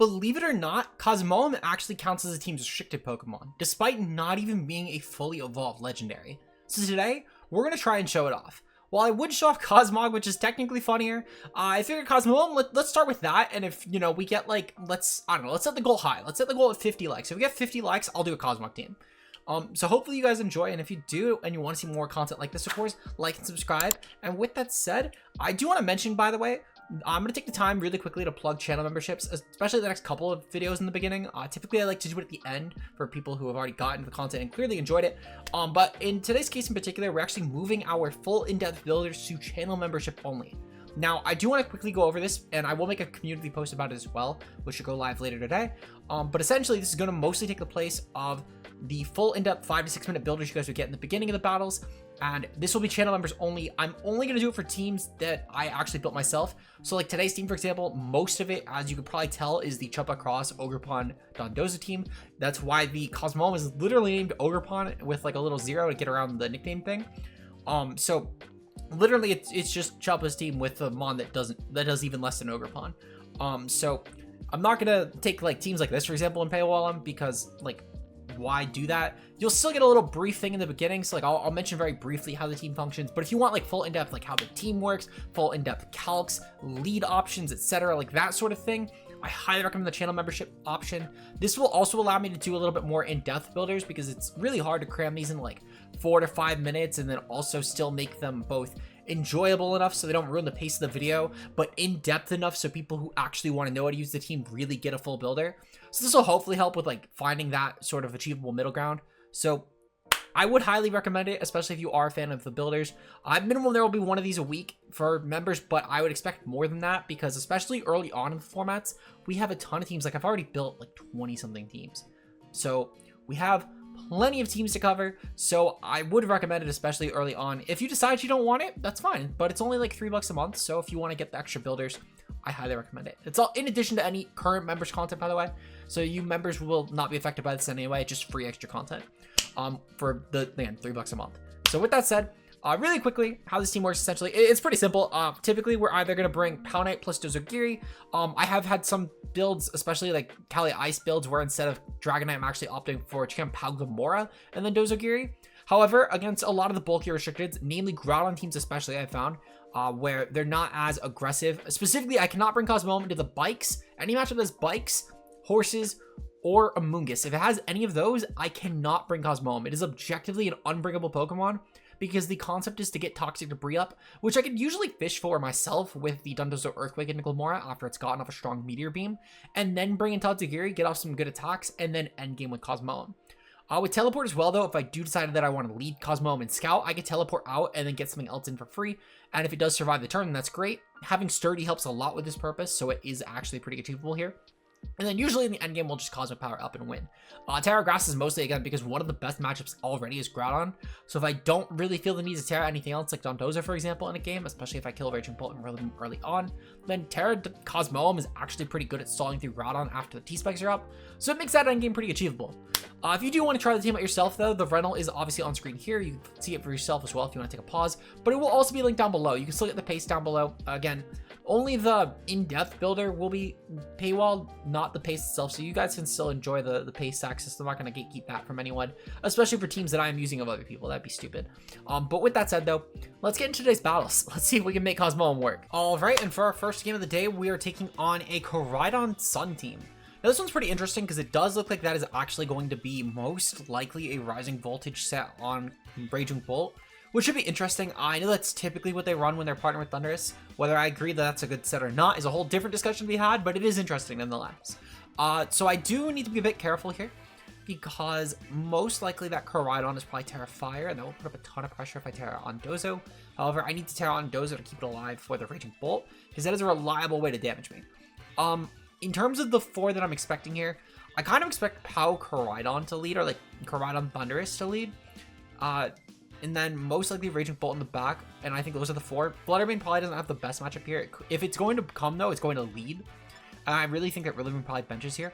Believe it or not, Cosmoem actually counts as a team's restricted Pokemon, despite not even being a fully evolved legendary. So today, we're going to try and show it off. While I would show off Cosmog, which is technically funnier, I figured Cosmoem, let's start with that, and if, we get, let's set the goal high. Let's set the goal at 50 likes. If we get 50 likes, I'll do a Cosmog team. So hopefully you guys enjoy, and if you do, and you want to see more content like this, of course, like and subscribe. And with that said, I do want to mention, by the way, I'm going to take the time really quickly to plug channel memberships, especially the next couple of videos in the beginning. Typically, I like to do it at the end for people who have already gotten the content and clearly enjoyed it. But in today's case in particular, we're actually moving our full in-depth builders to channel membership only. Now, I do want to quickly go over this, and I will make a community post about it as well, which should go live later today. But essentially, this is going to mostly take the place of the full in-depth 5 to 6 minute builders you guys would get in the beginning of the battles, and this will be channel members only. I'm only going to do it for teams that I actually built myself. So like today's team, for example, most of it, as you could probably tell, is the Chupa Cross Ogerpon Dondozo team. That's why the Cosmoem is literally named Ogerpon with like a little 0 to get around the nickname thing. So literally it's just Chupa's team with a mon that does even less than Ogerpon. So I'm not gonna take like teams like this, for example, and paywall them, because like, why do that? You'll still get a little brief thing in the beginning, so like I'll mention very briefly how the team functions. But if you want like full in-depth, like how the team works, full in-depth calcs, lead options, etc., like that sort of thing, I highly recommend the channel membership option. This will also allow me to do a little bit more in-depth builders, because it's really hard to cram these in like 4 to 5 minutes and then also still make them both enjoyable enough so they don't ruin the pace of the video, but in-depth enough so people who actually want to know how to use the team really get a full builder. So this will hopefully help with like finding that sort of achievable middle ground. So I would highly recommend it, especially if you are a fan of the builders. Minimum there will be one of these a week for members, but I would expect more than that, because especially early on in the formats, we have a ton of teams. Like I've already built like 20 something teams, so we have plenty of teams to cover. So I would recommend it, especially early on. If you decide you don't want it, that's fine, but it's only like $3 a month. So if you want to get the extra builders, I highly recommend it. It's all in addition to any current members content, by the way. So you members will not be affected by this anyway. It's just free extra content for the, again, $3 a month. So with that said, really quickly, how this team works essentially, it's pretty simple. Typically, we're either going to bring Palnite plus Dozogiri. I have had some builds, especially like Kali Ice builds, where instead of Dragonite, I'm actually opting for Chicken-Pao Gamora and then Dozogiri. However, against a lot of the bulkier restricteds, namely Groudon teams especially, I found, where they're not as aggressive. Specifically, I cannot bring Cosmoem into the bikes. Any matchup that's bikes, horses, or Amoonguss, if it has any of those, I cannot bring Cosmoem. It is objectively an unbringable Pokemon, because the concept is to get Toxic Debris up, which I could usually fish for myself with the Dondozo Earthquake into Glamora after it's gotten off a strong Meteor Beam, and then bring in Tatsugiri, get off some good attacks, and then endgame with Cosmoem. With Teleport as well, though, if I do decide that I want to lead Cosmoem and Scout, I could teleport out and then get something else in for free, and if it does survive the turn, then that's great. Having Sturdy helps a lot with this purpose, so it is actually pretty achievable here. And then usually in the endgame, we'll just Cosmic Power up and win. Terra Grass is mostly, again, because one of the best matchups already is Groudon. So if I don't really feel the need to Terra anything else, like Dondozo, for example, in a game, especially if I kill Raging Bolt really early on, then Terra Cosmoem is actually pretty good at stalling through Groudon after the T-Spikes are up. So it makes that endgame pretty achievable. If you do want to try the team out yourself, though, the rental is obviously on screen here. You can see it for yourself as well if you want to take a pause, but it will also be linked down below. You can still get the pace down below. Again, only the in-depth builder will be paywalled, not the pace itself, so you guys can still enjoy the pace access. I'm not going to gatekeep that from anyone, especially for teams that I am using of other people. That'd be stupid. But with that said, though, let's get into today's battles. Let's see if we can make Cosmoem work. All right, and for our first game of the day, we are taking on a Koraidon Sun team. Now, this one's pretty interesting because it does look like that is actually going to be most likely a Rising Voltage set on Raging Bolt, which should be interesting. I know that's typically what they run when they're partnered with Thundurus. Whether I agree that that's a good set or not is a whole different discussion to be had, but it is interesting nonetheless. So I do need to be a bit careful here, because most likely that Koraidon is probably Terra Fire, and that will put up a ton of pressure if I Terra on Dozo. However, I need to Terra on Dozo to keep it alive for the Raging Bolt, because that is a reliable way to damage me. In terms of the 4 that I'm expecting here, I kind of expect Pao Koraidon to lead, or like Koraidon Thundurus to lead. And then most likely Raging Bolt in the back, and I think those are the 4. Fluttermane probably doesn't have the best matchup here. If it's going to come, though, it's going to lead. And I really think that Rillaboom probably benches here.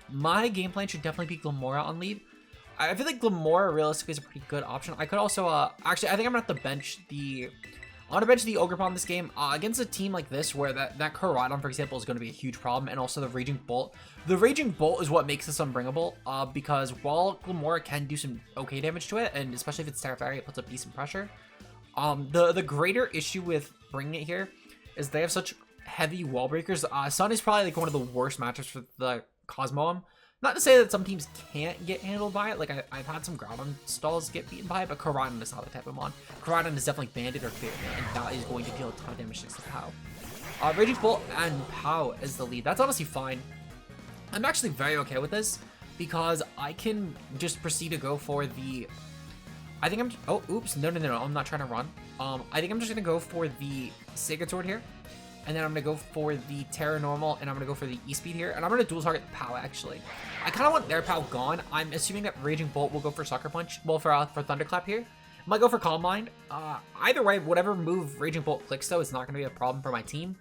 My game plan should definitely be Glamora on lead. I feel like Glamora realistically is a pretty good option. I could also, actually, I think I'm going to have to bench the I want to bench the Ogerpon this game against a team like this where that Koraidon, for example, is going to be a huge problem, and also the Raging Bolt. The Raging Bolt is what makes this unbringable because while Glamora can do some okay damage to it, and especially if it's Terra Fairy, it puts up decent pressure. The greater issue with bringing it here is they have such heavy wall breakers. Sun is probably like one of the worst matchups for the Cosmoem. Not to say that some teams can't get handled by it. Like I've had some Groudon stalls get beaten by it, but Koraidon is not the type of mon. Koraidon is definitely banded or clear, and that is going to deal a ton of damage to POW. Raging Bolt and POW as the lead. That's honestly fine. I'm actually very okay with this because I can just proceed to go for the. I think I'm. Oh, oops! No! I'm not trying to run. I think I'm just gonna go for the Sacred Sword here. And then I'm going to go for the Terra Normal, and I'm going to go for the E-Speed here. And I'm going to dual target POW, actually. I kind of want their POW gone. I'm assuming that Raging Bolt will go for Sucker Punch. Well, for Thunderclap here. Might go for Calm Mind. Either way, whatever move Raging Bolt clicks, though, it's not going to be a problem for my team.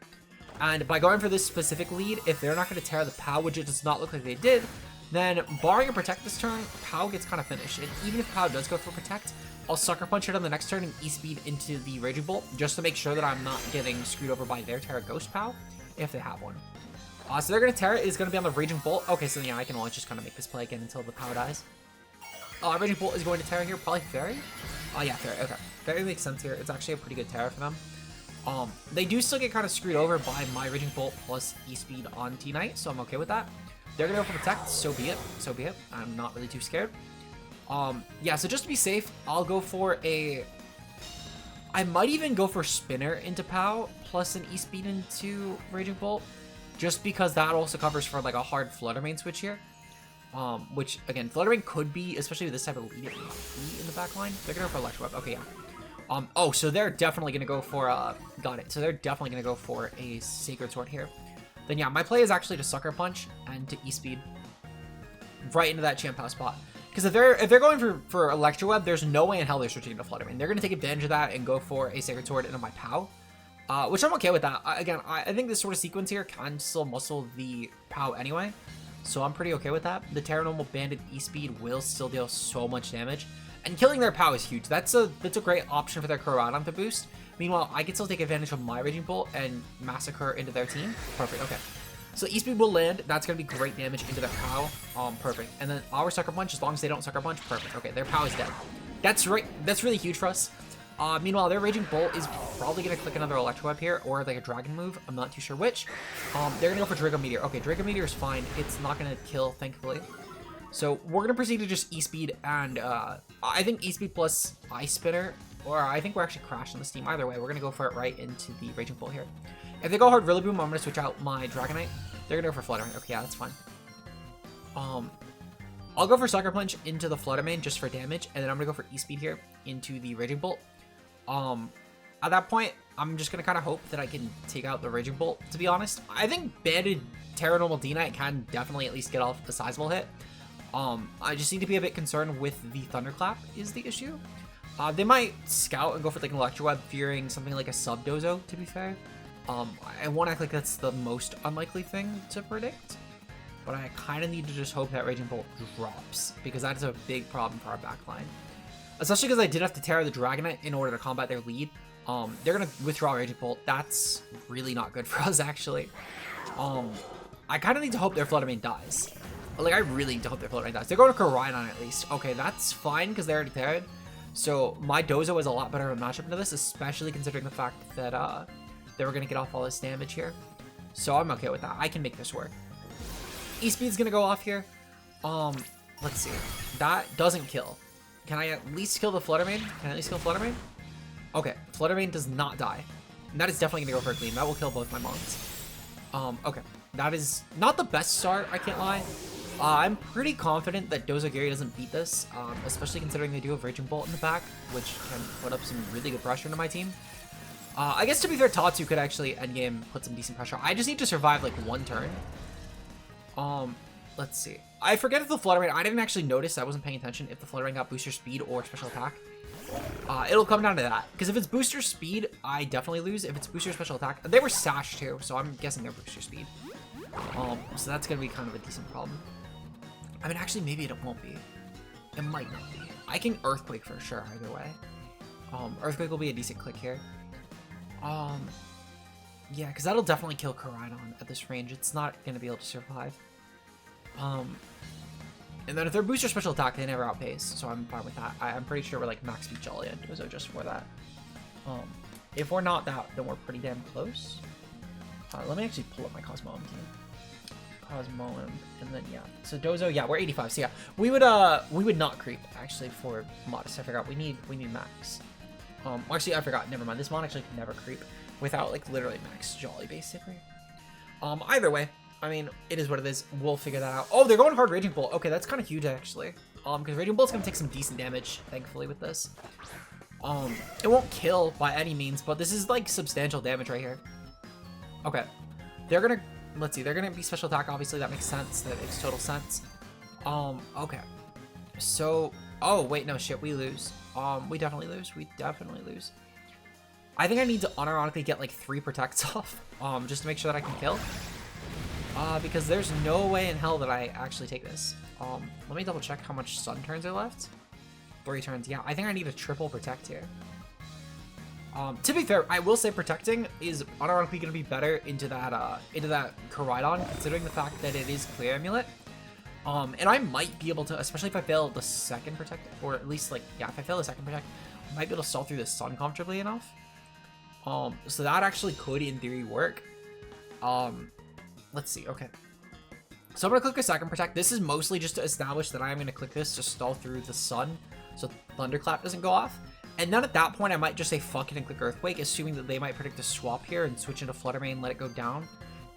And by going for this specific lead, if they're not going to Terra the POW, which it does not look like they did, then barring a Protect this turn, POW gets kind of finished. And even if POW does go for Protect, I'll Sucker Punch it on the next turn and E-Speed into the Raging Bolt, just to make sure that I'm not getting screwed over by their Terra Ghost POW, if they have one. So they're going to Terra is going to be on the Raging Bolt. Okay, so yeah, I can always just kind of make this play again until the POW dies. Raging Bolt is going to Terra here, probably Fairy. Yeah, Fairy, okay. Fairy makes sense here. It's actually a pretty good Terra for them. They do still get kind of screwed over by my Raging Bolt plus E-Speed on T-Knight, so I'm okay with that. They're going to go for Protect, so be it, so be it. I'm not really too scared. Yeah, so just to be safe, I'll go for a... I might even go for Spinner into POW, plus an E-Speed into Raging Bolt, just because that also covers for, like, a hard Flutter Mane switch here. Which, again, Flutter Mane could be, especially with this type of lead, in the back line. They're going to go for Electro Web. Okay, yeah. Oh, so they're definitely going to go for, got it. So they're definitely going to go for a Sacred Sword here. Then, yeah, my play is actually to Sucker Punch and to E-Speed right into that Champ POW spot. Because if they're going for Electro Web, there's no way in hell they're switching to Flutter Mane. They're going to take advantage of that and go for a Sacred Sword into my POW. Which I'm okay with that. Again, I think this sort of sequence here can still muscle the POW anyway. So I'm pretty okay with that. The Terra Normal Banded E-Speed will still deal so much damage. And killing their POW is huge. That's a great option for their Koraidon to boost. Meanwhile, I can still take advantage of my Raging Bolt and Massacre into their team. Perfect, okay. So E-Speed will land. That's going to be great damage into their POW. Perfect. And then our Sucker Punch, as long as they don't Sucker Punch, perfect. Okay, their POW is dead. That's right. That's really huge for us. Meanwhile, their Raging Bolt is probably going to click another Electro Web here, or like a Dragon move. I'm not too sure which. They're going to go for Draco Meteor. Okay, Draco Meteor is fine. It's not going to kill, thankfully. So we're going to proceed to just E-Speed, and I think E-Speed plus Ice Spinner, or I think we're actually crashing this team. Either way, we're going to go for it right into the Raging Bolt here. If they go hard Rillaboom, I'm going to switch out my Dragonite. They're going to go for Flutter Mane. Okay, yeah, that's fine. I'll go for Sucker Punch into the Flutter Mane just for damage, and then I'm going to go for E-Speed here into the Raging Bolt. At that point, I'm just going to kind of hope that I can take out the Raging Bolt, to be honest. I think banded Terra Normal D-Knight can definitely at least get off a sizable hit. I just need to be a bit concerned with the Thunderclap is the issue. They might scout and go for like an Electro Web, fearing something like a Sub-Dozo, to be fair. I won't act like that's the most unlikely thing to predict, but I kind of need to just hope that Raging Bolt drops, because that is a big problem for our backline. Especially because I did have to Terra the Dragonite in order to combat their lead. They're going to withdraw Raging Bolt. That's really not good for us, actually. I kind of need to hope their Flutter Mane dies. Like, I really need to hope their Flutter Mane dies. They're going to Koraidon at least. Okay, that's fine, because they already Terra'd. So my Dozo is a lot better of a matchup into this, especially considering the fact that they were going to get off all this damage here. So I'm okay with that. I can make this work. E-Speed's going to go off here. Let's see. That doesn't kill. Can I at least kill the Flutter Mane? Can I at least kill Flutter Mane? Okay, Flutter Mane does not die. And that is definitely going to go for a clean. That will kill both my mons. Okay. That is not the best start, I can't lie. I'm pretty confident that Dozagiri doesn't beat this, especially considering they do have Raging Bolt in the back, which can put up some really good pressure into my team. I guess to be fair, Tatsu could actually endgame put some decent pressure. I just need to survive like one turn. Let's see. I forget if the Flutter Mane, I didn't actually notice, I wasn't paying attention, if the Flutter Mane got booster speed or special attack. It'll come down to that. Because if it's booster speed, I definitely lose. If it's booster special attack, they were Sash too, so I'm guessing they're booster speed. So that's going to be kind of a decent problem. I mean, actually, maybe it won't be. It might not be. I can Earthquake for sure, either way. Earthquake will be a decent click here. Yeah, because that'll definitely kill Koraidon at this range. It's not going to be able to survive. And then if they're booster special attack, they never outpace, so I'm fine with that. I'm pretty sure we're like max speed Jolly and Dozo just for that. If we're not that, then we're pretty damn close. Let me actually pull up my Cosmoem team. Cosmoem, and then yeah. So Dozo, yeah, we're 85. So yeah, we would not creep actually for modest. I forgot we need max. Actually I forgot. Never mind. This mon actually can never creep without like literally max Jolly basically. Either way, I mean it is what it is. We'll figure that out. Oh, they're going hard Raging Bolt. Okay, that's kind of huge actually. Because Raging Bolt's gonna take some decent damage, thankfully with this. It won't kill by any means, but this is like substantial damage right here. Okay, they're gonna. Let's see, they're gonna be special attack, obviously, that makes sense, that makes total sense. Okay. So, oh, wait, no, shit, we lose. We definitely lose. I think I need to unironically get, like, 3 protects off, just to make sure that I can kill. Because there's no way in hell that I actually take this. Let me double check how much sun turns are left. 3 turns, yeah, I think I need a triple protect here. To be fair, I will say protecting is unironically going to be better into that Koraidon, considering the fact that it is Clear Amulet. And I might be able to, especially if I fail the second protect, or at least like, yeah, if I fail the second protect, I might be able to stall through the sun comfortably enough. So that actually could, in theory, work. Let's see, okay. So I'm going to click a second protect. This is mostly just to establish that I am going to click this to stall through the sun, so Thunderclap doesn't go off. And then at that point, I might just say fuck it and click Earthquake, assuming that they might predict a swap here and switch into Flutter Mane, let it go down,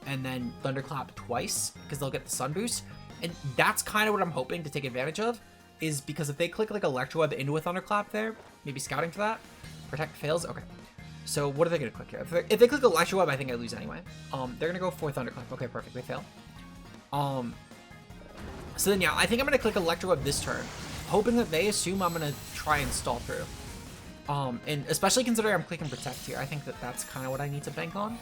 and then Thunderclap twice, because they'll get the Sun Boost. And that's kind of what I'm hoping to take advantage of, is because if they click like Electro Web into a Thunderclap there, maybe scouting for that, Protect fails, okay. So what are they going to click here? If they click Electro Web, I think I lose anyway. They're going to go for Thunderclap, okay, perfect, they fail. So then yeah, I think I'm going to click Electro Web this turn, hoping that they assume I'm going to try and stall through. And especially considering I'm clicking Protect here, I think that that's kind of what I need to bank on.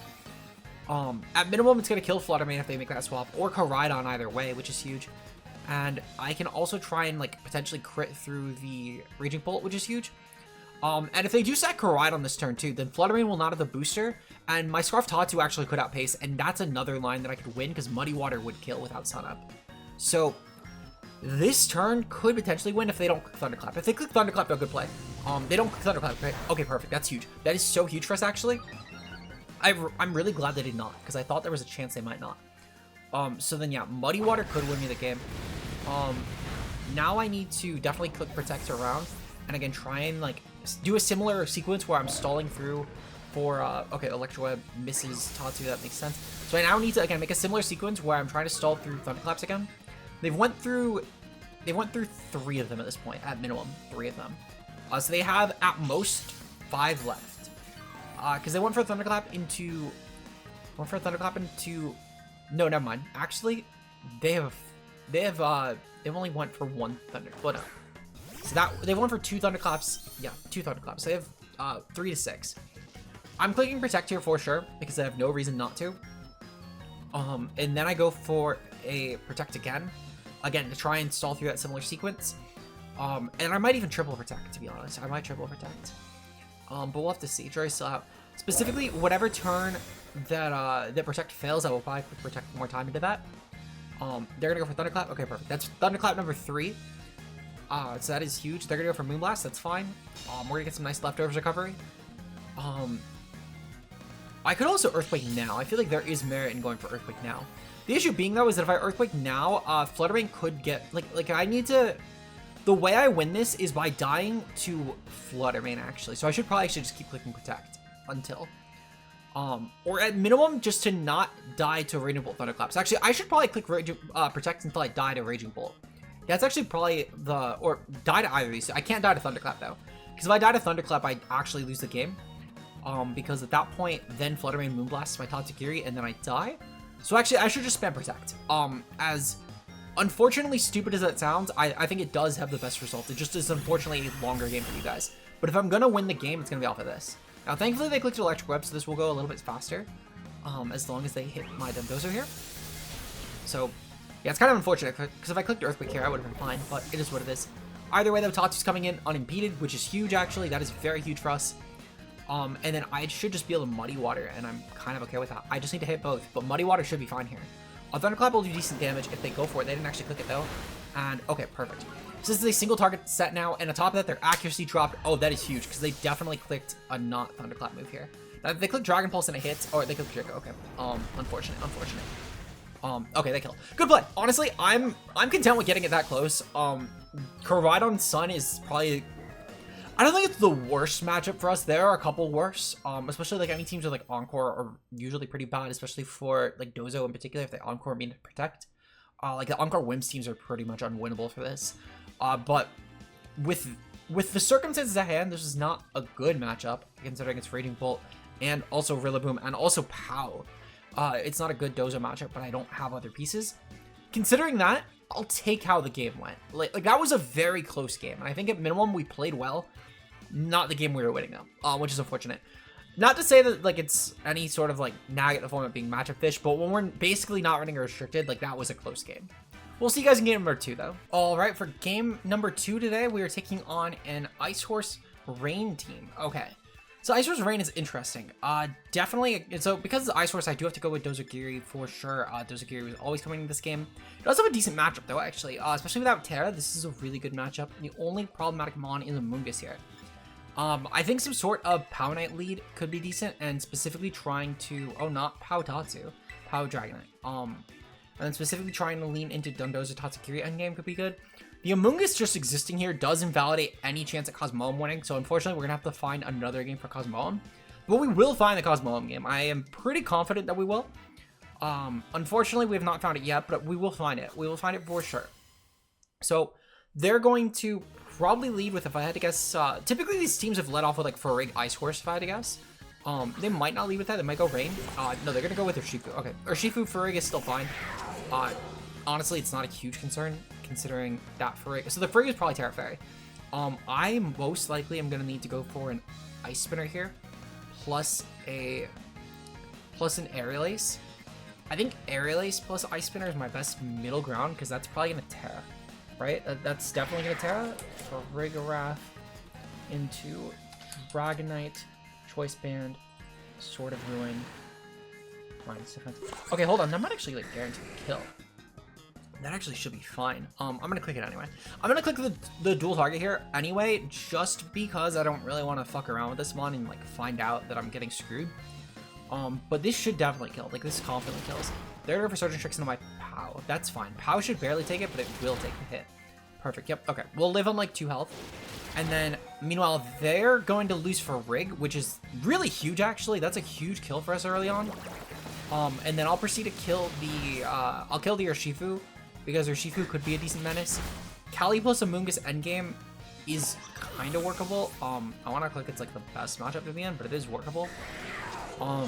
At minimum, it's going to kill Flutter Mane if they make that swap, or Koraidon either way, which is huge. And I can also try and, like, potentially crit through the Raging Bolt, which is huge. And if they do sack Koraidon this turn, too, then Flutter Mane will not have the booster, and my Scarf Tatsu actually could outpace, and that's another line that I could win, because Muddy Water would kill without Sun Up. So this turn could potentially win if they don't click Thunderclap. If they click Thunderclap, they're a good play. They don't click Thunderclap, right? Okay, perfect. That's huge. That is so huge for us, actually. I'm really glad they did not, because I thought there was a chance they might not. So then, yeah, Muddy Water could win me the game. Now I need to definitely click Protect around, and again, try and, like, do a similar sequence where I'm stalling through for, okay, Electro Web misses Tatsu, that makes sense. So I now need to, again, make a similar sequence where I'm trying to stall through Thunderclaps again. They went through 3 of them at this point, at minimum, 3 of them. So they have, at most, 5 left. Because they went for a Thunderclap into... No, never mind. Actually, they've only went for 1 Thunder... Well, no. So they've went for 2 Thunderclaps. Yeah, 2 Thunderclaps. They have 3 to 6. I'm clicking Protect here for sure, because I have no reason not to. And then I go for a Protect again. Again, to try and stall through that similar sequence. And I might even triple Protect, to be honest. I might triple Protect. But we'll have to see. Jury's still out. Specifically, whatever turn that that Protect fails, I will probably Protect more time into that. They're gonna go for Thunderclap. Okay, perfect. That's Thunderclap number 3. So that is huge. They're gonna go for Moonblast. That's fine. We're gonna get some nice leftovers recovery. I could also Earthquake now. I feel like there is merit in going for Earthquake now. The issue being, though, is that if I Earthquake now, Flutter Mane could get... Like, I need to... The way I win this is by dying to Flutter Mane, actually. So I should probably actually just keep clicking Protect until. Or at minimum, just to not die to Raging Bolt Thunderclaps. Actually, I should probably click Protect until I die to Raging Bolt. That's actually probably the... Or die to either of these. I can't die to Thunderclap, though. Because if I die to Thunderclap, I actually lose the game. Because at that point, then Flutter Mane Moonblasts my Tatsugiri, and then I die. So actually, I should just spam Protect. As unfortunately stupid as that sounds, I think it does have the best result. It just is unfortunately a longer game for you guys. But if I'm gonna win the game, it's gonna be off of this. Now, thankfully, they clicked Electric Web, so this will go a little bit faster. As long as they hit my Dozo here. So, yeah, it's kind of unfortunate, because if I clicked Earthquake here, I would have been fine, but it is what it is. Either way, though, Tatsu's coming in unimpeded, which is huge, actually. That is very huge for us. And then I should just be able to Muddy Water, and I'm kind of okay with that. I just need to hit both, but Muddy Water should be fine here. Thunderclap will do decent damage if they go for it. They didn't actually click it though. And okay, perfect. So this is a single target set now, and on top of that, their accuracy dropped. Oh, that is huge, because they definitely clicked a not Thunderclap move here. Now, if they click Dragon Pulse and it hits, or they click Draco, okay. Unfortunate. Okay, they kill. Good play. Honestly, I'm content with getting it that close. Koraidon Sun is probably, I don't think it's the worst matchup for us. There are a couple worse, especially like any teams with like Encore are usually pretty bad, especially for like Dozo in particular if they Encore mean to protect. Like the Encore Wims teams are pretty much unwinnable for this. But with the circumstances at hand, this is not a good matchup considering it's Raging Bolt and also Rillaboom and also Pow. It's not a good Dozo matchup, but I don't have other pieces. Considering that, I'll take how the game went. Like that was a very close game, and I think at minimum we played well. Not the game we were winning though, which is unfortunate. Not to say that like it's any sort of like negative form of being matchup fish, but when we're basically not running a restricted, like that was a close game. We'll see you guys in game number 2 though. All right, for game number 2 today, we are taking on an Ice Horse Rain team. Okay, so Ice Horse Rain is interesting. Definitely. So because it's Ice Horse, I do have to go with Dozagiri for sure. Dozagiri was always coming in this game. It does have a decent matchup though, actually. Especially without Terra, this is a really good matchup. The only problematic mon is Amoonguss here. I think some sort of Pow Knight lead could be decent, and specifically trying to, not Pow Tatsu, Pow Dragonite. And then specifically trying to lean into Dondozo Tatsukiri endgame could be good. The Amoonguss just existing here does invalidate any chance at Cosmoem winning, so unfortunately we're gonna have to find another game for Cosmoem. But we will find the Cosmoem game. I am pretty confident that we will. Unfortunately we have not found it yet, but we will find it. We will find it for sure. So they're going to probably lead with, if I had to guess, typically these teams have led off with like Farig Ice Horse, if I had to guess. They might not lead with that, they might go Rain. No, they're gonna go with Urshifu. Okay, Urshifu Farig is still fine. Honestly, it's not a huge concern considering that Farig. So the Farig is probably Terra Fairy. I most likely am gonna need to go for an Ice Spinner here, plus an Aerial Ace. I think Aerial Ace plus Ice Spinner is my best middle ground because that's probably gonna Terra. Right? That's definitely gonna Terra. Farigarath into Dragonite, Choice Band, Sword of Ruin, minus defense. Okay, hold on. That might actually like guarantee a kill. That actually should be fine. I'm gonna click it anyway. I'm gonna click the dual target here anyway, just because I don't really want to fuck around with this one and like find out that I'm getting screwed. But this should definitely kill. Like this confidently kills. They're going for Surgeon Tricks into my Pow. That's fine. Pow should barely take it, but it will take the hit. Perfect. Yep. Okay. We'll live on like 2 health. And then, meanwhile, they're going to lose for Rig, which is really huge, actually. That's a huge kill for us early on. And then I'll proceed to kill the, I'll kill the Urshifu, because Urshifu could be a decent menace. Kali plus Amoonguss endgame is kind of workable. I want to click it's like the best matchup to be in, but it is workable. Yeah,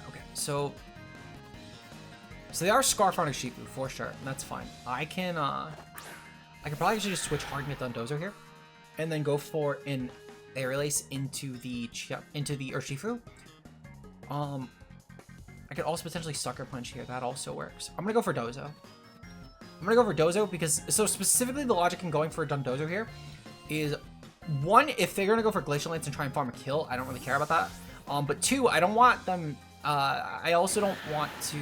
okay. So they are Scarf on Urshifu for sure, and that's fine. I can probably actually just switch Hardening Dondozo here, and then go for an Aerial Ace into the Urshifu. I could also potentially Sucker Punch here. That also works. I'm gonna go for Dozo. Because so specifically the logic in going for Dondozo here is 1, if they're gonna go for Glacial Lance and try and farm a kill, I don't really care about that. But 2, I don't want them. I also don't want to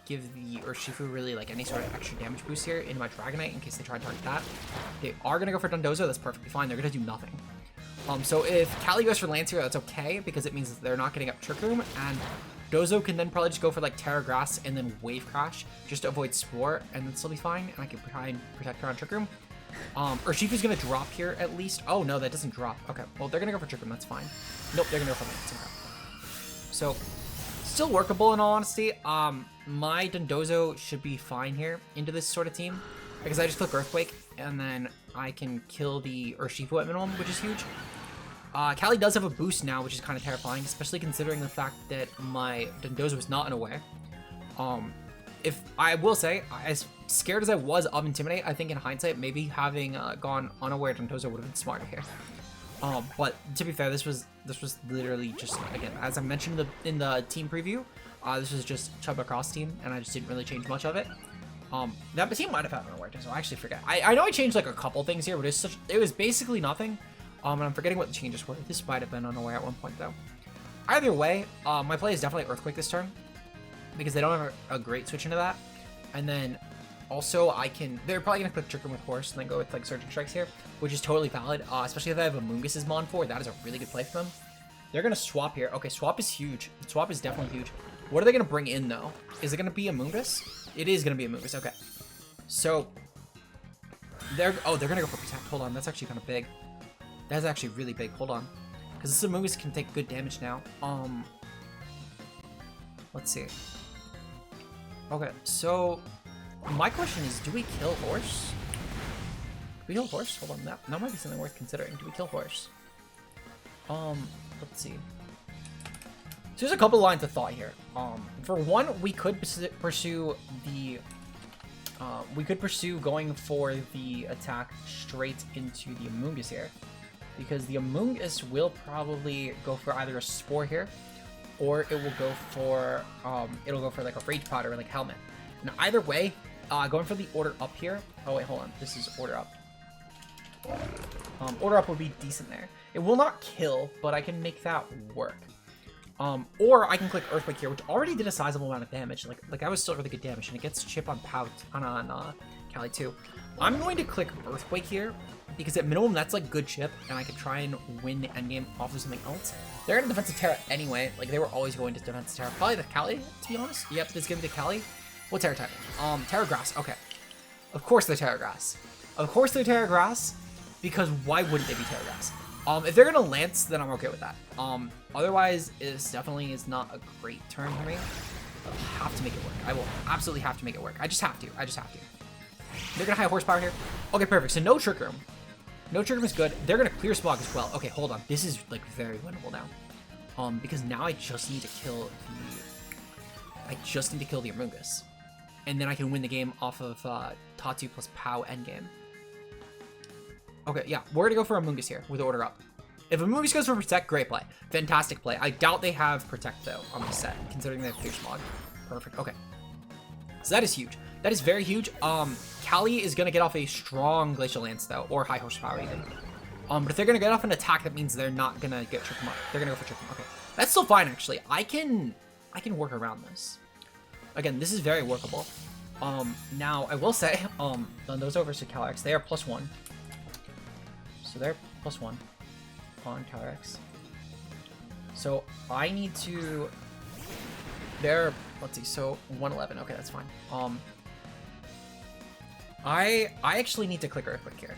give the Urshifu really like any sort of extra damage boost here into my Dragonite in case they try and target that. They are gonna go for Dondozo. That's perfectly fine. They're gonna do nothing. So if Kali goes for Lance here, that's okay because it means that they're not getting up Trick Room, and Dozo can then probably just go for like Terra Grass and then Wave Crash just to avoid Spore, and then still be fine. And I can try and protect her on Trick Room. Urshifu's gonna drop here at least. Oh no, that doesn't drop. Okay, well they're gonna go for Trick Room. That's fine. Nope, they're gonna go for Lance. Okay. So still workable in all honesty. My Dondozo should be fine here into this sort of team because I just click Earthquake and then I can kill the Urshifu at minimum, which is huge. Kali does have a boost now, which is kind of terrifying, especially considering the fact that my Dondozo was not unaware. If I will say, as scared as I was of Intimidate, I think in hindsight, maybe having gone unaware Dondozo would have been smarter here. But to be fair, this was literally just, again, as I mentioned in the team preview, this was just Chubb across team, and I just didn't really change much of it. That team might have had unaware, so I actually forget. I know I changed like a couple things here, but it was basically nothing. And I'm forgetting what the changes were. This might have been unaware at one point, though. Either way, my play is definitely Earthquake this turn, because they don't have a great switch into that. And then also they're probably going to click Trick Room with Horse and then go with like Surging Strikes here, which is totally valid, especially if they have a Mungus' Mon for. That is a really good play for them. They're going to swap here. Okay, swap is huge. Swap is definitely huge. What are they going to bring in, though? Is it going to be a Mungus? It is going to be a Mungus. Okay. So, they're going to go for Protect. Hold on. That's actually kind of big. That's actually really big. Hold on. Because this Mungus can take good damage now. Let's see. Okay, so my question is, do we kill Horse? Do we kill Horse? Hold on. That might be something worth considering. Do we kill Horse? Let's see. So there's a couple lines of thought here. For one, we could pursue going for the attack straight into the Amoonguss here, because the Amoonguss will probably go for either a Spore here, or it will go for like a Rage Powder or like Helmet. And either way, going for the Order Up here. Oh wait, hold on. This is Order Up. Order Up would be decent there. It will not kill, but I can make that work. Or I can click Earthquake here, which already did a sizable amount of damage. Like that was still really good damage, and it gets chip on Pout on Cali too. I'm going to click Earthquake here because at minimum that's like good chip, and I could try and win the endgame off of something else. They're gonna Defensive Terra anyway. Like they were always going to Defensive Terra. Probably the Cali, to be honest. Yep, this is gonna be the Cali. What Terra type? Terra Grass. Okay. Of course they're Terra Grass. Of course they're Terra Grass, because why wouldn't they be Terra Grass? If they're gonna Lance, then I'm okay with that. Otherwise, this definitely is not a great turn for me. I'll have to make it work. I will absolutely have to make it work. I just have to. They're gonna high horsepower here. Okay, perfect. So no Trick Room. No Trick Room is good. They're gonna clear Smog as well. Okay, hold on. This is like very winnable now. Because now I just need to kill the Amoonguss, and then I can win the game off of Tatu plus Pow endgame. Okay, yeah, we're gonna go for Amoonguss here with Order Up. If Amoonguss goes for Protect, great play. Fantastic play. I doubt they have Protect, though, on this set, considering they have Clear Smog. Perfect, okay. So that is huge. That is very huge. Cali is gonna get off a strong Glacial Lance, though, or High Horsepower, even. But if they're gonna get off an attack, that means they're not gonna get Trick 'em up. They're gonna go for Trick 'em. Okay. That's still fine, actually. I can work around this. Again, this is very workable. Now, I will say, on those over to Calyrex, they are +1. So they're +1 on Calyrex. So I need to... They're... Let's see, so 111. Okay, that's fine. I actually need to click Earthquake here.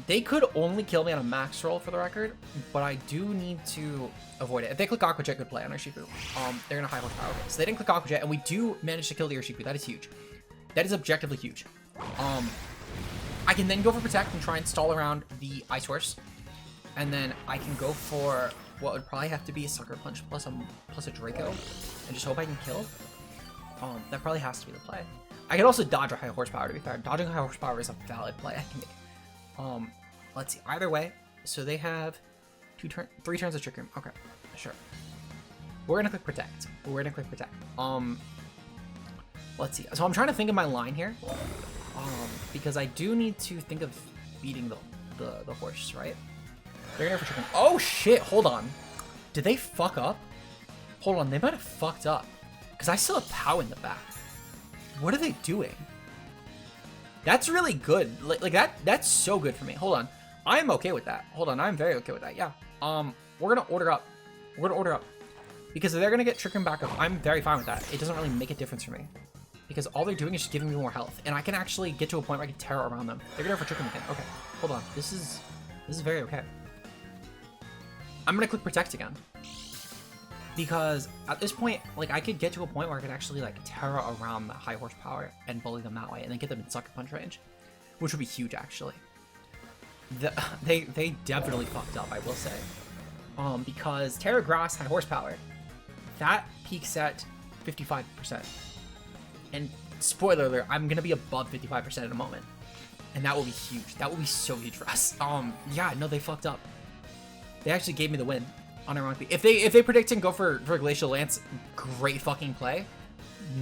They could only kill me on a max roll, for the record, but I do need to avoid it. If they click Aqua Jet, good play on Urshifu. They're gonna high horsepower. Okay, so they didn't click Aqua Jet, and we do manage to kill the Urshifu. That is huge. That is objectively huge. I can then go for Protect and try and stall around the Ice Horse, and then I can go for what would probably have to be a Sucker Punch plus a Draco, and just hope I can kill. That probably has to be the play. I can also dodge a High Horsepower, to be fair. Dodging High Horsepower is a valid play I can make. Let's see. Either way, so they have 3 turns of Trick Room. Okay, sure. We're gonna click Protect. Let's see. So I'm trying to think of my line here, because I do need to think of beating the horse, right? They're gonna go for Trick Room. Oh shit! Hold on. Did they fuck up? Hold on. They might have fucked up, because I still have Pow in the back. What are they doing? That's really good. Like that's so good for me. Hold on. I'm okay with that. Hold on. I'm very okay with that. Yeah. We're gonna order up. Because they're gonna get Trick Room back up. I'm very fine with that. It doesn't really make a difference for me, because all they're doing is just giving me more health, and I can actually get to a point where I can Terra around them. They're gonna go for Trick Room again. Okay. Hold on. This is very okay. I'm gonna click Protect again, because at this point, like, I could get to a point where I could actually like Terra around the High Horsepower and bully them that way, and then get them in Sucker Punch range, which would be huge actually. They definitely fucked up, I will say, because Terra Grass High Horsepower, that peaks at 55%, and spoiler alert, I'm gonna be above 55% in a moment, and that will be huge. That will be so huge for us. Yeah, no, they fucked up. They actually gave me the win, unironically. If they predict and go for Glacial Lance, great fucking play.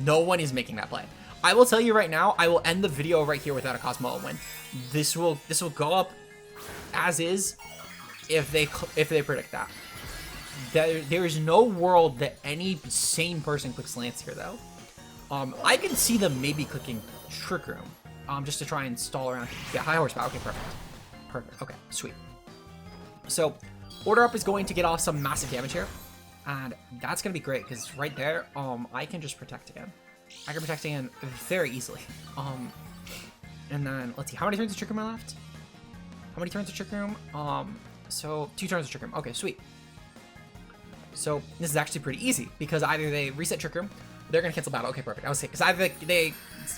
No one is making that play. I will tell you right now, I will end the video right here without a Cosmoem win. This will go up as is, if they predict that. There is no world that any sane person clicks Lance here, though. I can see them maybe clicking Trick Room, just to try and stall around. Yeah, high horsepower. Okay, perfect. Perfect. Okay, sweet. So, Order Up is going to get off some massive damage here, and that's gonna be great because right there, I can just protect again. I can protect again very easily. And then let's see, how many turns of Trick Room are left? How many turns of Trick Room? So 2 turns of Trick Room. Okay, sweet. So this is actually pretty easy because either they reset Trick Room, they're gonna cancel battle. Okay, perfect. I was saying because either they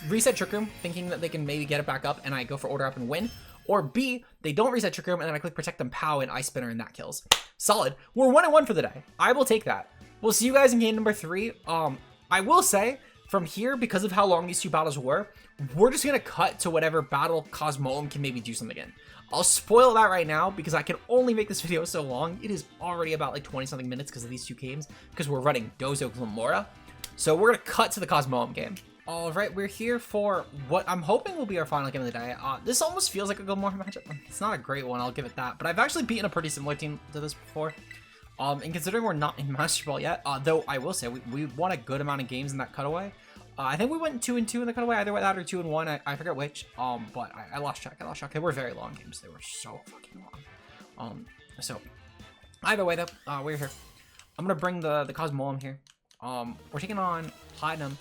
reset Trick Room, thinking that they can maybe get it back up, and I go for Order Up and win, or B, they don't reset Trick Room, and then I click Protect Them POW and Ice Spinner, and that kills. Solid. We're 1-1 for the day. I will take that. We'll see you guys in game number 3. I will say from here, because of how long these 2 battles were, we're just gonna cut to whatever battle Cosmoem can maybe do something in. I'll spoil that right now because I can only make this video so long. It is already about like 20 something minutes because of these 2 games, because we're running Dozo Glamora. So we're gonna cut to the Cosmoem game. All right, we're here for what I'm hoping will be our final game of the day. This almost feels like a Glamora matchup. It's not a great one, I'll give it that, but I've actually beaten a pretty similar team to this before. And considering we're not in Master Ball yet, though I will say we won a good amount of games in that cutaway. I think we went 2-2 in the cutaway, either way that or 2-1. I forget which. But I lost track. They were very long games. They were so fucking long. So either way though, we're here. I'm gonna bring the Cosmoem here. We're taking on Platinum.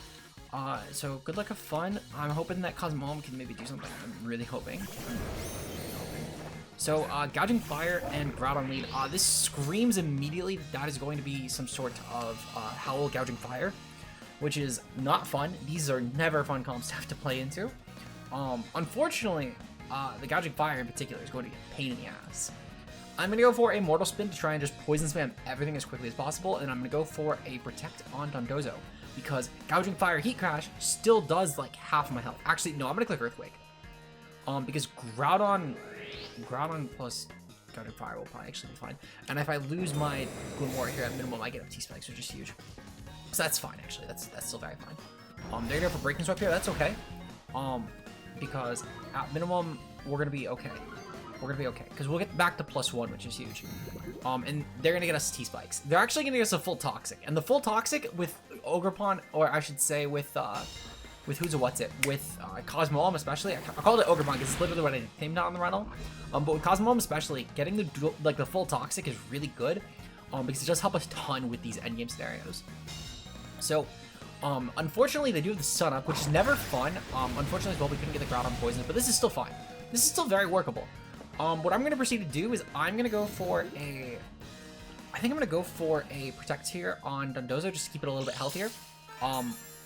So good luck, have fun. I'm hoping that Cosmoem can maybe do something. I'm really hoping. So, Gouging Fire and Groudon lead. This screams immediately that is going to be some sort of Howl Gouging Fire, which is not fun. These are never fun comps to have to play into. Unfortunately, the Gouging Fire in particular is going to be a pain in the ass. I'm going to go for a Mortal Spin to try and just poison spam everything as quickly as possible, and I'm going to go for a Protect on Dondozo, because Gouging Fire Heat Crash still does like half of my health. Actually, no, I'm going to click Earthquake. Because Groudon plus Gouging Fire will probably actually be fine. And if I lose my Glamora here at minimum, I get up T-Spikes, which is huge. So that's fine, actually. That's still very fine. They're going for Breaking Swipe here. That's okay. Because at minimum, we're going to be okay. We're going to be okay. Because we'll get back to +1, which is huge. And they're going to get us T-Spikes. They're actually going to get us a full Toxic. And the full Toxic with Ogerpon, or I should say with who's a what's it, with Cosmoem especially. I called it Ogerpon because it's literally what I named it on the rental. But with Cosmoem especially, getting the full Toxic is really good. Because it does help a ton with these endgame scenarios. So, unfortunately, they do have the Sun Up, which is never fun. Unfortunately, as well, we couldn't get the Groudon poison, but this is still fine. This is still very workable. What I'm going to proceed to do is I'm going to go for a... I think I'm going to go for a Protect here on Dondozo, just to keep it a little bit healthier.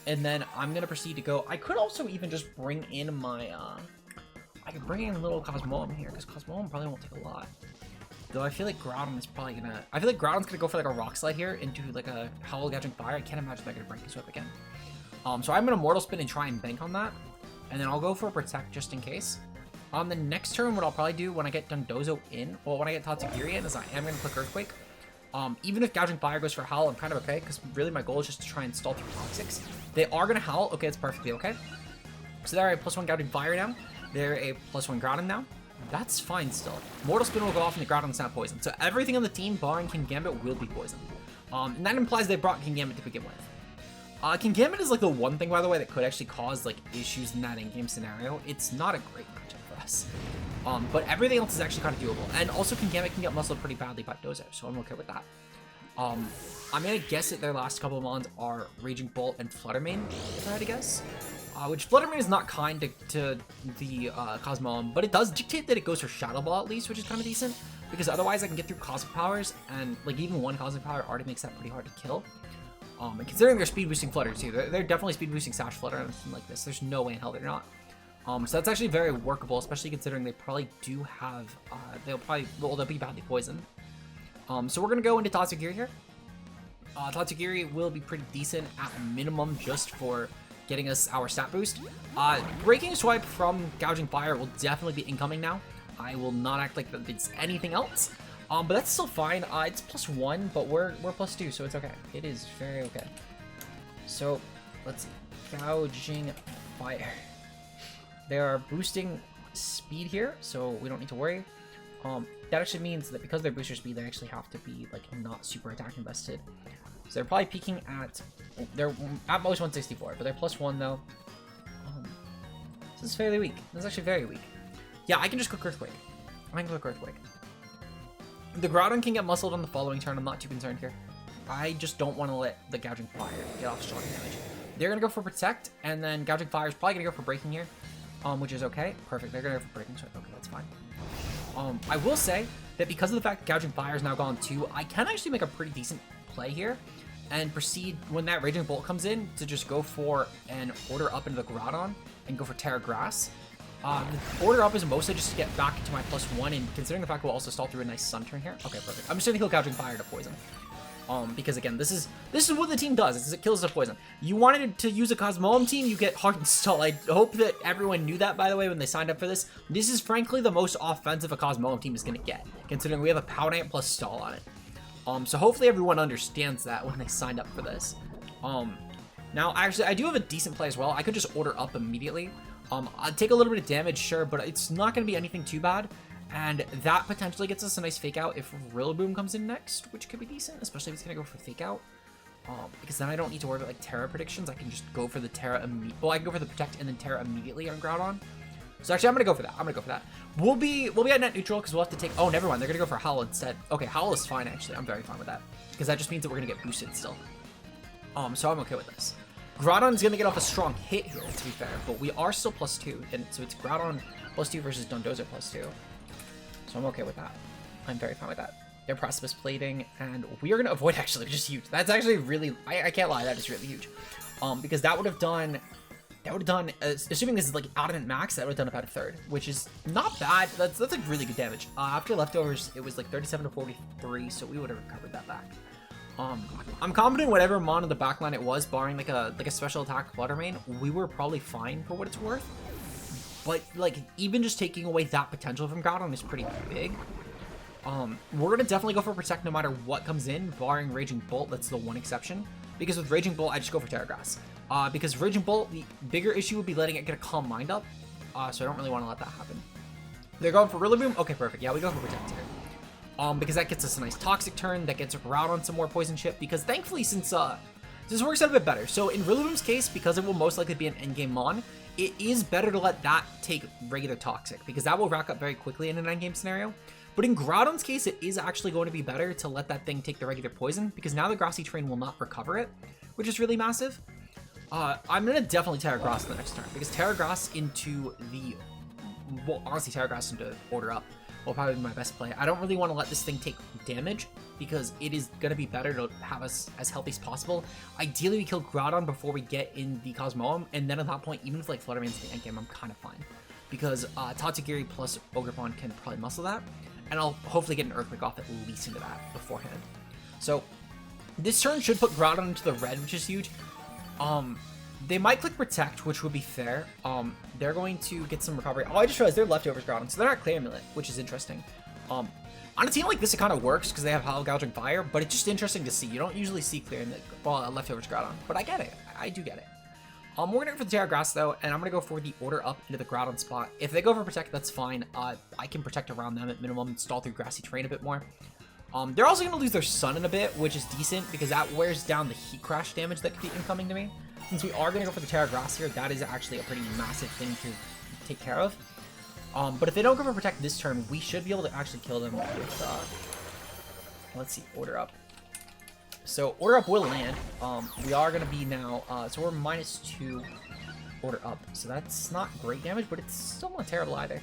And then I'm going to proceed to go... I could also even just bring in my... I could bring in a little Cosmoem here, because Cosmoem probably won't take a lot. Though I feel like Groudon is probably gonna... I feel like Groudon's gonna go for like a Rock Slide here into like a Howl Gouging Fire. I can't imagine they're gonna Breaking Swipe again. So I'm gonna Mortal Spin and try and bank on that. And then I'll go for a Protect just in case. On the next turn, what I'll probably do when I get Dondozo in, or when I get Tatsugiri in, is I am gonna click Earthquake. Even if Gouging Fire goes for Howl, I'm kind of okay, because really my goal is just to try and stall through Toxics. They are gonna Howl. Okay, it's perfectly okay. So they're a +1 Gouging Fire now. They're a +1 Groudon now. That's fine still. Mortal Spin will go off and the Groudon's not poisoned. So everything on the team, barring Kingambit, will be poisoned. And that implies they brought Kingambit to begin with. Kingambit is like the one thing, by the way, that could actually cause like issues in that in-game scenario. It's not a great matchup for us. But everything else is actually kind of doable. And also Kingambit can get muscled pretty badly by Dozo, so I'm okay with that. I'm gonna guess that their last couple of mons are Raging Bolt and Flutter Mane, if I had to guess. Which Flutter Mane is not kind to the Cosmoem, but it does dictate that it goes for Shadow Ball at least, which is kind of decent, because otherwise I can get through Cosmic Powers, and like even one Cosmic Power already makes that pretty hard to kill. And considering they're speed boosting Flutter too, they're definitely speed boosting Sash Flutter and something like this. There's no way in hell they're not. So that's actually very workable, especially considering they probably do have, they'll be badly poisoned. So we're gonna go into Tatsugiri here. Tatsugiri will be pretty decent at minimum just for getting us our stat boost. Breaking Swipe from Gouging Fire will definitely be incoming now. I will not act like it's anything else. But that's still fine. It's +1, but we're +2, so it's okay. It is very okay. So let's see. Gouging Fire. They are boosting speed here, so we don't need to worry. That actually means that because of their booster speed, they actually have to be like not super attack invested. So they're probably peaking at, they're at most 164, but they're +1 though. This is fairly weak. This is actually very weak. Yeah, I can just click Earthquake. I can click Earthquake. The Groudon can get muscled on the following turn. I'm not too concerned here. I just don't want to let the Gouging Fire get off strong damage. They're going to go for Protect, and then Gouging Fire is probably going to go for Breaking here, which is okay. Perfect. They're going to go for Breaking, so okay, that's fine. I will say that because of the fact that Gouging Fire is now gone too, I can actually make a pretty decent play here and proceed when that Raging Bolt comes in to just go for an Order Up into the Groudon and go for Terra Grass. The Order Up is mostly just to get back into my +1, and considering the fact we'll also stall through a nice Sun turn here. Okay, perfect. I'm just gonna kill Gouging Fire to poison. Because again, this is what the team does, is it kills the poison. You wanted to use a Cosmoem team, you get Hardened Stall. I hope that everyone knew that, by the way, when they signed up for this. This is frankly the most offensive a Cosmoem team is gonna get, considering we have a Powdamp plus Stall on it. So hopefully everyone understands that when they signed up for this. Now, actually, I do have a decent play as well. I could just Order Up immediately. I'd take a little bit of damage, sure, but it's not going to be anything too bad. And that potentially gets us a nice Fake Out if Rillaboom comes in next, which could be decent, especially if it's going to go for Fake Out. Because then I don't need to worry about like Terra predictions. I can just go for the Terra immediately. Well, I can go for the Protect and then Terra immediately on Groudon. So actually, I'm going to go for that. I'm going to go for that. We'll be at net neutral because we'll have to take... Oh, never mind. They're going to go for Howl instead. Okay, Howl is fine, actually. I'm very fine with that. Because that just means that we're going to get boosted still. So I'm okay with this. Groudon's going to get off a strong hit here, to be fair, but we are still +2, and so it's Groudon +2 versus Dondozo +2. So I'm okay with that. I'm very fine with that. They're Precipice Plating, and we are going to avoid, actually, which is huge. That's actually really, I can't lie, that is really huge. Because that would have done, assuming this is like Adamant Max, that would have done about a third, which is not bad. That's like really good damage. After Leftovers, it was like 37 to 43, so we would have recovered that back. I'm confident whatever mon in the backline it was, barring like a special attack Flutter Mane, we were probably fine for what it's worth. But like even just taking away that potential from Groudon is pretty big. We're gonna definitely go for Protect no matter what comes in, barring Raging Bolt. That's the one exception. Because with Raging Bolt, I just go for Terra Grass. Because Raging Bolt, the bigger issue would be letting it get a Calm Mind up. So I don't really want to let that happen. They're going for Rillaboom. Okay, perfect. Yeah, we go for Protect here. Because that gets us a nice Toxic turn, that gets Groudon some more Poison Chip, because thankfully since this works out a bit better. So in Rillaboom's case, because it will most likely be an endgame mon, it is better to let that take regular Toxic, because that will rack up very quickly in an endgame scenario. But in Groudon's case, it is actually going to be better to let that thing take the regular Poison, because now the Grassy Terrain will not recover it, which is really massive. I'm going to definitely Terra Grass the next turn, because Terra Grass into the... Well, honestly, Terra Grass into Order Up will probably be my best play. I don't really want to let this thing take damage because it is going to be better to have us as healthy as possible. Ideally, we kill Groudon before we get in the Cosmoem, and then at that point, even if like Flutter Mane's the endgame, I'm kind of fine. Because Tatsugiri plus Ogerpon can probably muscle that, and I'll hopefully get an Earthquake off at least into that beforehand. So this turn should put Groudon into the red, which is huge. They might click Protect, which would be fair. They're going to get some recovery. Oh, I just realized they're Leftovers Groudon, so they're not Clay Amulet, which is interesting. On a team like this, it kind of works because they have Hollow Gouging Fire, but it's just interesting to see. You don't usually see Clear Amulet, well, Leftovers Groudon, but I get it. I do get it. We're going to go for the Terra Grass, though, and I'm going to go for the Order Up into the Groudon spot. If they go for Protect, that's fine. I can Protect around them at minimum and stall through Grassy Terrain a bit more. They're also going to lose their Sun in a bit, which is decent because that wears down the Heat Crash damage that could be incoming to me. Since we are going to go for the Terra Grass here, that is actually a pretty massive thing to take care of. But if they don't go for Protect this turn, we should be able to actually kill them with, let's see, Order Up. So Order Up will land. We are going to be now, so we're -2 Order Up. So that's not great damage, but it's still not terrible either.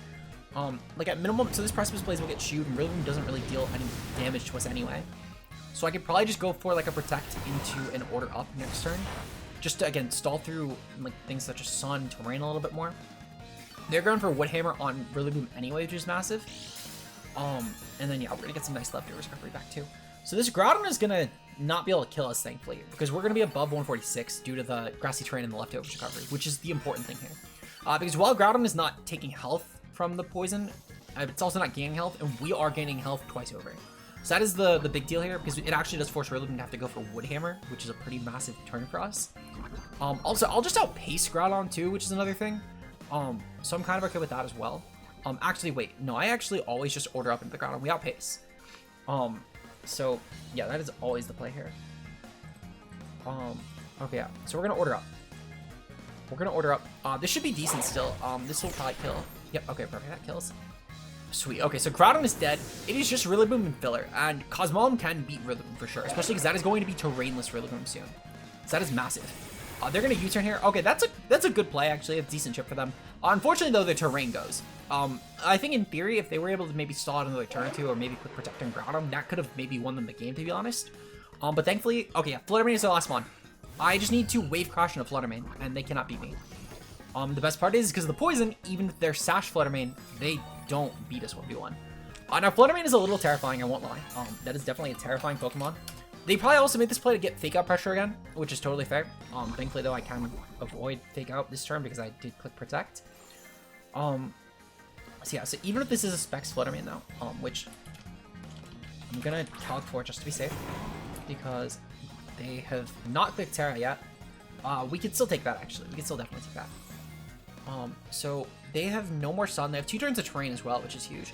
Like at minimum, so this Precipice Blaze will get chewed, and Rillaboom doesn't really deal any damage to us anyway. So I could probably just go for like a Protect into an Order Up next turn. Just to, again, stall through like things such as Sun, Terrain a little bit more. They're going for Wood Hammer on Rillaboom anyway, which is massive. And then, yeah, we're going to get some nice Leftovers recovery back, too. So this Groudon is going to not be able to kill us, thankfully, because we're going to be above 146 due to the Grassy Terrain and the Leftovers recovery, which is the important thing here. Because while Groudon is not taking health from the poison, it's also not gaining health, and we are gaining health twice over. So that is the big deal here, because it actually does force Rillaboom to have to go for Wood Hammer, which is a pretty massive turn for us. Also, I'll just outpace Groudon too, which is another thing. So I'm kind of okay with that as well. Actually, wait. No, I actually always just order up into the ground and we outpace. So, yeah, that is always the play here. Okay, yeah. So we're gonna order up. We're gonna order up. This should be decent still. This will probably kill. Yep, okay, perfect. That kills. Sweet. Okay, so Groudon is dead. It is just Rillaboom and filler, and Cosmoem can beat Rillaboom for sure, especially because that is going to be terrainless Rillaboom soon. So that is massive. They're gonna U-turn here. Okay, that's a good play actually. A decent chip for them. Unfortunately though, the terrain goes. I think in theory, if they were able to maybe stall out another turn or two, or maybe quick protect and Groudon, that could have maybe won them the game, to be honest. But thankfully, okay, yeah, Fluttermane is the last one. I just need to Wave Crash into Fluttermane, and they cannot beat me. The best part is because of the poison, even if they're Sash Fluttermane, they don't beat us 1v1. Now Fluttermane is a little terrifying, I won't lie. That is definitely a terrifying Pokemon. They probably also made this play to get Fake Out pressure again, which is totally fair. Thankfully though, I can avoid Fake Out this turn because I did click Protect. So yeah, so even if this is a Specs Fluttermane though, which I'm gonna Calc for just to be safe, because they have not clicked Terra yet. We could still take that actually. We could still definitely take that. So they have no more Sun. They have 2 turns of terrain as well, which is huge.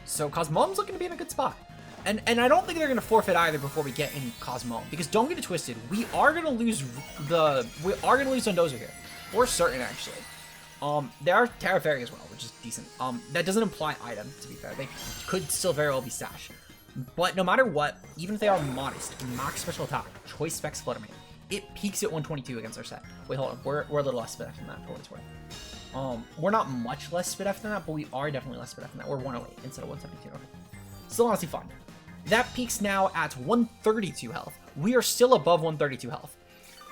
So Cosmoem's looking to be in a good spot. And I don't think they're gonna forfeit either before we get in Cosmoem, because don't get it twisted, we are gonna lose Dondozo here. For certain actually. There are Terra Fairy as well, which is decent. That doesn't imply item, to be fair. They could still very well be Sash. But no matter what, even if they are modest, max special attack, choice specs Fluttermane, it peaks at 122 against our set. Wait, hold on. We're a little less spit than that for what it's worth. We're not much less spit than that, but we are definitely less spit than that. We're 108 instead of 172. Okay. Still honestly fun. That peaks now at 132 health. We are still above 132 health.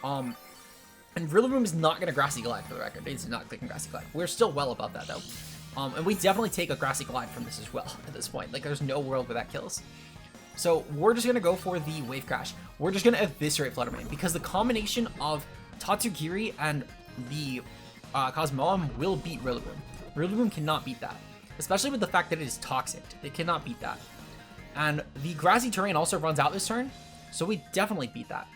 And Rillaboom is not going to Grassy Glide for the record. It's not clicking Grassy Glide. We're still well above that though. And we definitely take a Grassy Glide from this as well at this point. Like there's no world where that kills. So we're just going to go for the Wave Crash. We're just going to eviscerate Fluttermane because the combination of Tatsugiri and the Cosmoem will beat Rillaboom. Rillaboom cannot beat that, especially with the fact that it is toxic. They cannot beat that. And the Grassy Terrain also runs out this turn, so we definitely beat that.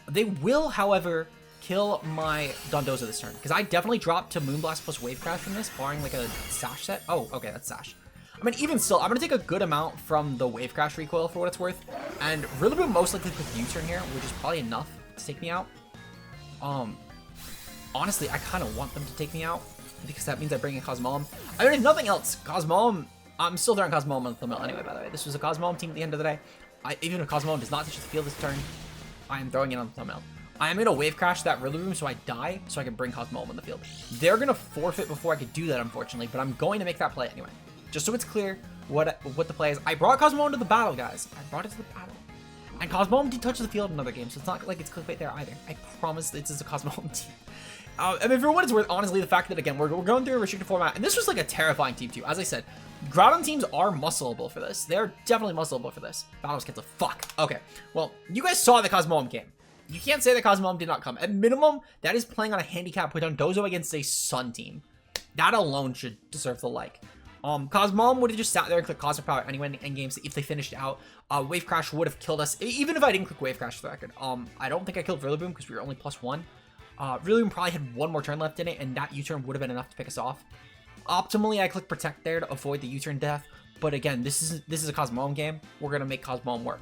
They will, however, kill my Dondozo this turn, because I definitely dropped to Moonblast plus Wave Crash from this, barring like a Sash set. Oh, okay, that's Sash. I mean, even still, I'm going to take a good amount from the Wave Crash recoil for what it's worth, and Rillaboom most likely with U-turn here, which is probably enough to take me out. Honestly, I kind of want them to take me out, because that means I bring in Cosmoem. I mean, if nothing else, Cosmoem, I'm still throwing Cosmoem on the thumbnail anyway, by the way. This was a Cosmoem team at the end of the day. Even if Cosmoem does not touch the field this turn, I am throwing it on the thumbnail. I am going to Wave Crash that Rillaboom so I die, so I can bring Cosmoem on the field. They're going to forfeit before I could do that, unfortunately, but I'm going to make that play anyway. Just so it's clear what the play is. I brought Cosmoem to the battle, guys. I brought it to the battle. And Cosmoem did touch the field in another game, so it's not like it's clickbait there either. I promise this is a Cosmoem team. I mean, for what it's worth, honestly, the fact that, again, we're going through a restricted format, and this was like a terrifying team, too. As I said, Groudon teams are muscleable for this. They're definitely muscleable for this. Battles cancel. Fuck. Okay. Well, you guys saw the Cosmoem game. You can't say that Cosmoem did not come. At minimum, that is playing on a handicap with Dondozo against a Sun team. That alone should deserve the like. Cosmoem would have just sat there and clicked Cosmic Power anyway in games if they finished out. Wave Crash would have killed us, even if I didn't click Wave Crash for the record. I don't think I killed Rillaboom because we were only +1. Rillaboom probably had one more turn left in it, and that U-turn would have been enough to pick us off. Optimally, I click Protect there to avoid the U-turn death, but again, this is a Cosmoem game. We're gonna make Cosmoem work.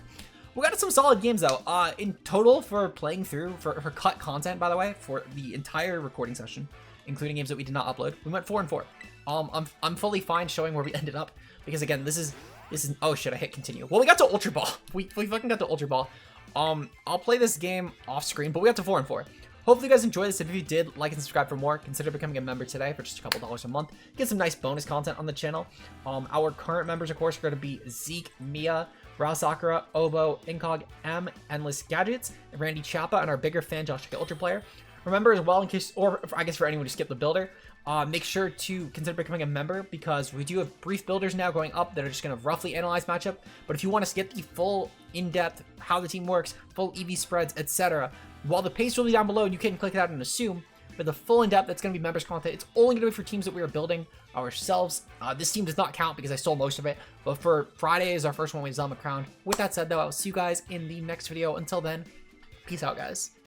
We got some solid games though. In total for playing through for cut content, by the way, for the entire recording session, including games that we did not upload, we went 4-4. I'm fully fine showing where we ended up because again, this is oh shit, I hit continue. Well, we got to Ultra Ball. We fucking got to Ultra Ball. I'll play this game off screen, but we got to 4-4. Hopefully you guys enjoyed this. If you did, like and subscribe for more. Consider becoming a member today for just a couple dollars a month. Get some nice bonus content on the channel. Our current members, of course, are going to be Zeke, Mia, Ra Sakura, Obo, Incog, M, Endless Gadgets, Randy Chappa, and our bigger fan, Josh Ultra Player. Remember as well, in case, or I guess for anyone who skipped the builder, make sure to consider becoming a member because we do have brief builders now going up that are just going to roughly analyze matchup. But if you want to get the full in-depth, how the team works, full EV spreads, etc., while the pace will be down below, you can click that and assume. For the full in-depth, that's going to be members content. It's only going to be for teams that we are building ourselves. This team does not count because I stole most of it. But for Friday is our first one with Zelma Crown. With that said, though, I'll see you guys in the next video. Until then, peace out, guys.